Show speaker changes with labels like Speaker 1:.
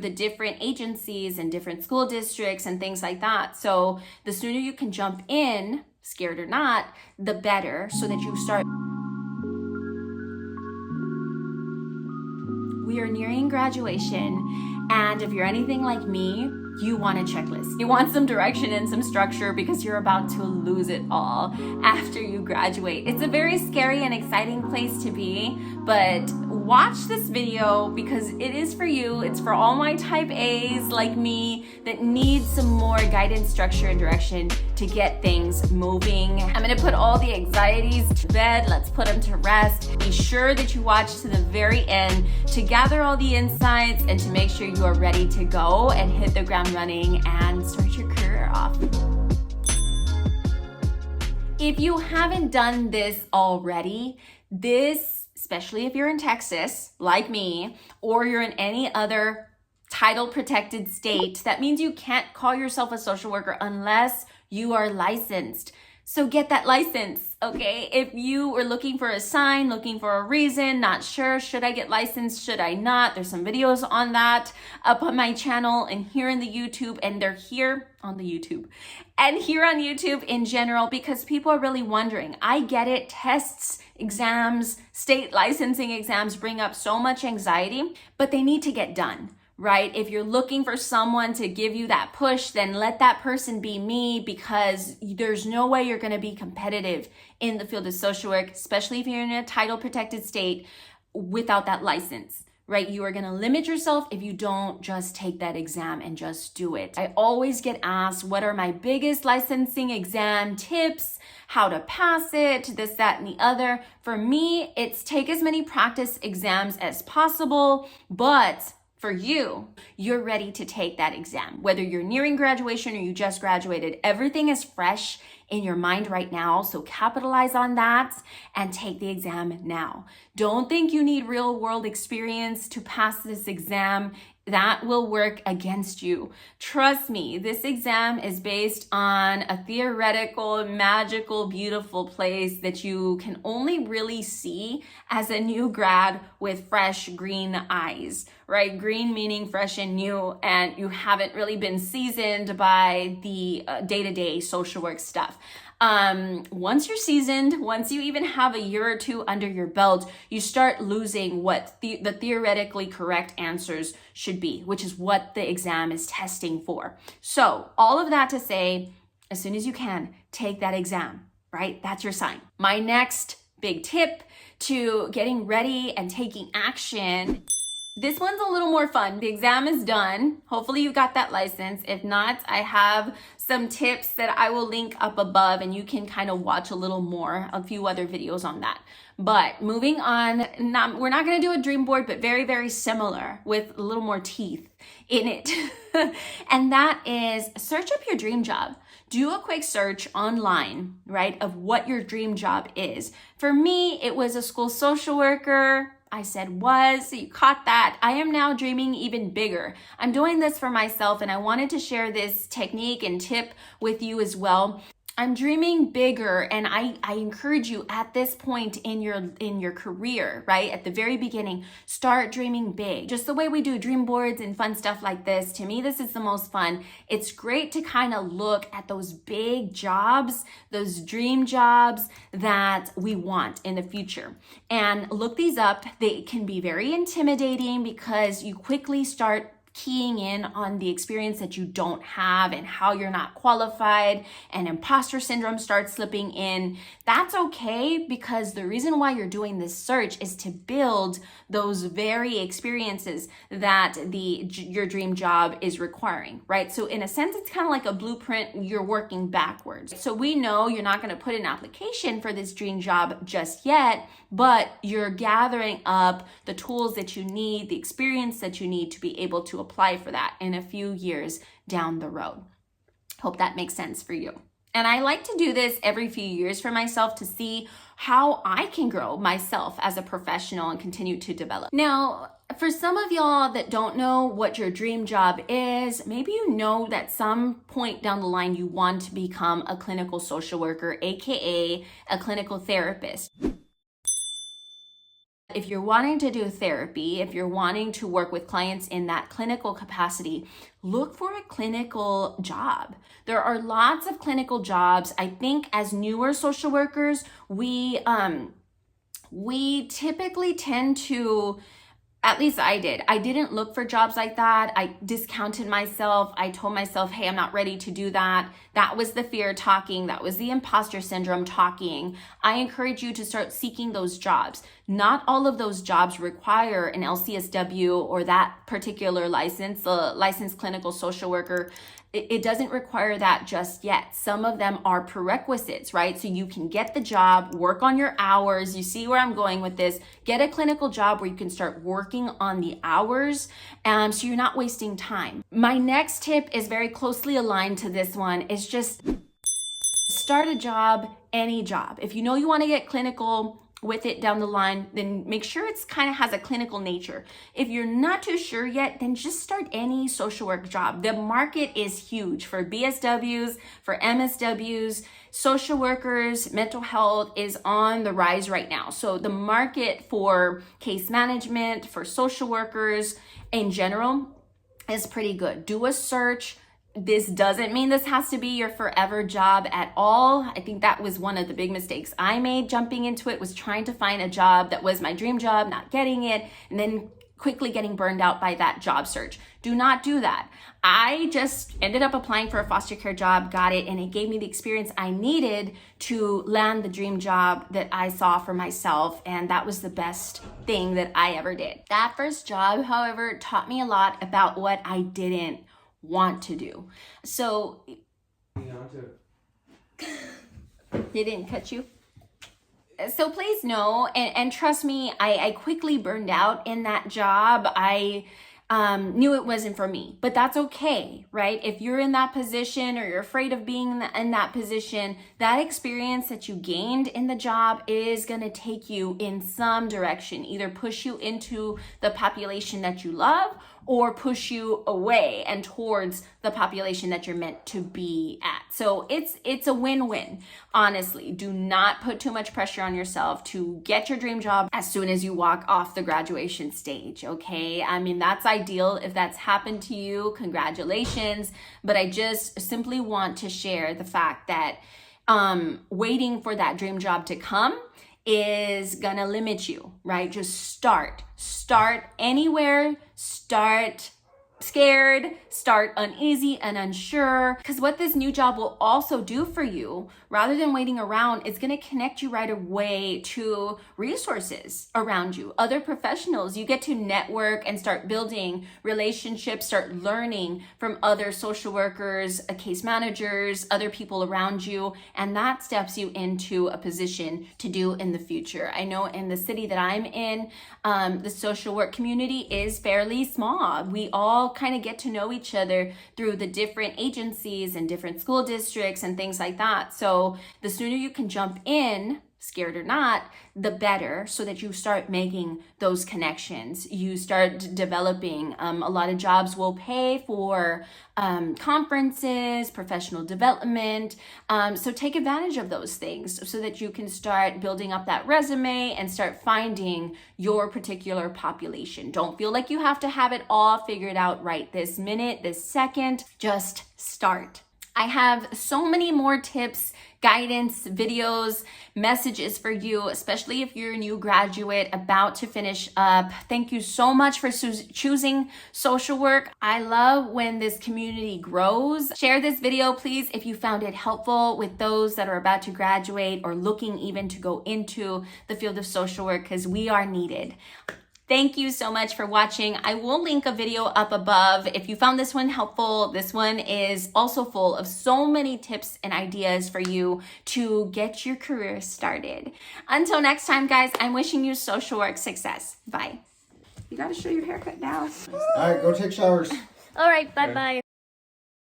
Speaker 1: the different agencies and different school districts and things like that. So the sooner you can jump in, scared or not, the better, so that you start. We are nearing graduation, and if you're anything like me, you want a checklist. You want some direction and some structure because you're about to lose it all after you graduate. It's a very scary and exciting place to be, but watch this video because it is for you. It's for all my type A's like me that need some more guidance, structure, and direction to get things moving. I'm gonna put all the anxieties to bed. Let's put them to rest. Be sure that you watch to the very end to gather all the insights and to make sure you are ready to go and hit the ground running and start your career off. If you haven't done this already, especially if you're in Texas, like me, or you're in any other title protected state, that means you can't call yourself a social worker unless you are licensed. So get that license, okay? If you were looking for a sign, looking for a reason, not sure, should I get licensed, should I not? There's some videos on that up on my channel and here in the YouTube, and they're here on the YouTube and here on YouTube in general because people are really wondering. I get it, tests, exams, state licensing exams bring up so much anxiety, but they need to get done. Right? If you're looking for someone to give you that push, then let that person be me, because there's no way you're going to be competitive in the field of social work, especially if you're in a title protected state without that license, right? You are going to limit yourself if you don't just take that exam and just do it. I always get asked, what are my biggest licensing exam tips? How to pass it, this, that, and the other. For me, it's take as many practice exams as possible, but for you, you're ready to take that exam. Whether you're nearing graduation or you just graduated, everything is fresh in your mind right now. So capitalize on that and take the exam now. Don't think you need real world experience to pass this exam. That will work against you. Trust me, this exam is based on a theoretical, magical, beautiful place that you can only really see as a new grad with fresh green eyes, right? Green meaning fresh and new, and you haven't really been seasoned by the day-to-day social work stuff. Once you're seasoned, once you even have a year or two under your belt, you start losing what the theoretically correct answers should be, which is what the exam is testing for. So all of that to say, as soon as you can, take that exam, right? That's your sign. My next big tip to getting ready and taking action, this one's a little more fun. The exam is done. Hopefully you got that license. If not, I have some tips that I will link up above and you can kind of watch a little more, a few other videos on that. But moving on, we're not going to do a dream board, but very, very similar with a little more teeth in it. And that is search up your dream job. Do a quick search online, right, of what your dream job is. For me, it was a school social worker. I said was, you caught that. I am now dreaming even bigger. I'm doing this for myself and I wanted to share this technique and tip with you as well. I'm dreaming bigger, and I encourage you at this point in your career, right? At the very beginning, start dreaming big. Just the way we do dream boards and fun stuff like this. To me, this is the most fun. It's great to kind of look at those big jobs, those dream jobs that we want in the future. And look these up. They can be very intimidating because you quickly start keying in on the experience that you don't have and how you're not qualified, and imposter syndrome starts slipping in. That's okay, because the reason why you're doing this search is to build those very experiences that your dream job is requiring, right? So in a sense, it's kind of like a blueprint. You're working backwards. So we know you're not going to put an application for this dream job just yet, but you're gathering up the tools that you need, the experience that you need to be able to apply for that in a few years down the road. Hope that makes sense for you. And I like to do this every few years for myself to see how I can grow myself as a professional and continue to develop. Now, for some of y'all that don't know what your dream job is, maybe you know that some point down the line you want to become a clinical social worker, aka a clinical therapist. If you're wanting to do therapy, if you're wanting to work with clients in that clinical capacity, look for a clinical job. There are lots of clinical jobs. I think as newer social workers, we typically tend to, at least I did. I didn't look for jobs like that. I discounted myself. I told myself, hey, I'm not ready to do that. That was the fear talking. That was the imposter syndrome talking. I encourage you to start seeking those jobs. Not all of those jobs require an LCSW or that particular license, the licensed clinical social worker. It doesn't require that just yet. Some of them are prerequisites, right? So you can get the job, work on your hours. You see where I'm going with this. Get a clinical job where you can start working on the hours, so you're not wasting time. My next tip is very closely aligned to this one. Is just start a job, any job. If you know you want to get clinical with it down the line, then make sure it's kind of has a clinical nature. If you're not too sure yet, then just start any social work job. The market is huge for BSWs, for MSWs, social workers. Mental health is on the rise right now. So the market for case management, for social workers in general is pretty good. Do a search. This doesn't mean this has to be your forever job at all. I think that was one of the big mistakes I made jumping into it, was trying to find a job that was my dream job, not getting it, and then quickly getting burned out by that job search. Do not do that. I just ended up applying for a foster care job, got it, and it gave me the experience I needed to land the dream job that I saw for myself, and that was the best thing that I ever did. That first job, however, taught me a lot about what I didn't want to do. So they didn't cut you. So please know, and trust me, I quickly burned out in that job. I knew it wasn't for me, but that's okay, right? If you're in that position or you're afraid of being in that position, that experience that you gained in the job is going to take you in some direction, either push you into the population that you love or push you away and towards the population that you're meant to be at. So it's a win-win. Honestly, do not put too much pressure on yourself to get your dream job as soon as you walk off the graduation stage, okay? I mean, that's ideal. If that's happened to you, congratulations. But I just simply want to share the fact that waiting for that dream job to come is gonna limit you, right? Just start anywhere, start scared, start uneasy and unsure, because what this new job will also do for you, rather than waiting around, it's going to connect you right away to resources around you, other professionals. You get to network and start building relationships, start learning from other social workers, case managers, other people around you, and that steps you into a position to do in the future. I know in the city that I'm in, the social work community is fairly small. We all kind of get to know each other through the different agencies and different school districts and things like that. So the sooner you can jump in, scared or not, the better, so that you start making those connections. You start developing. A lot of jobs will pay for conferences, professional development. So take advantage of those things so that you can start building up that resume and start finding your particular population. Don't feel like you have to have it all figured out right this minute, this second. Just start. I have so many more tips, guidance, videos, messages for you, especially if you're a new graduate about to finish up. Thank you so much for choosing social work. I love when this community grows. Share this video, please, if you found it helpful with those that are about to graduate or looking even to go into the field of social work, because we are needed. Thank you so much for watching. I will link a video up above. If you found this one helpful, this one is also full of so many tips and ideas for you to get your career started. Until next time, guys, I'm wishing you social work success. Bye. You gotta show your haircut now.
Speaker 2: All right, go take showers.
Speaker 1: All right, bye-bye.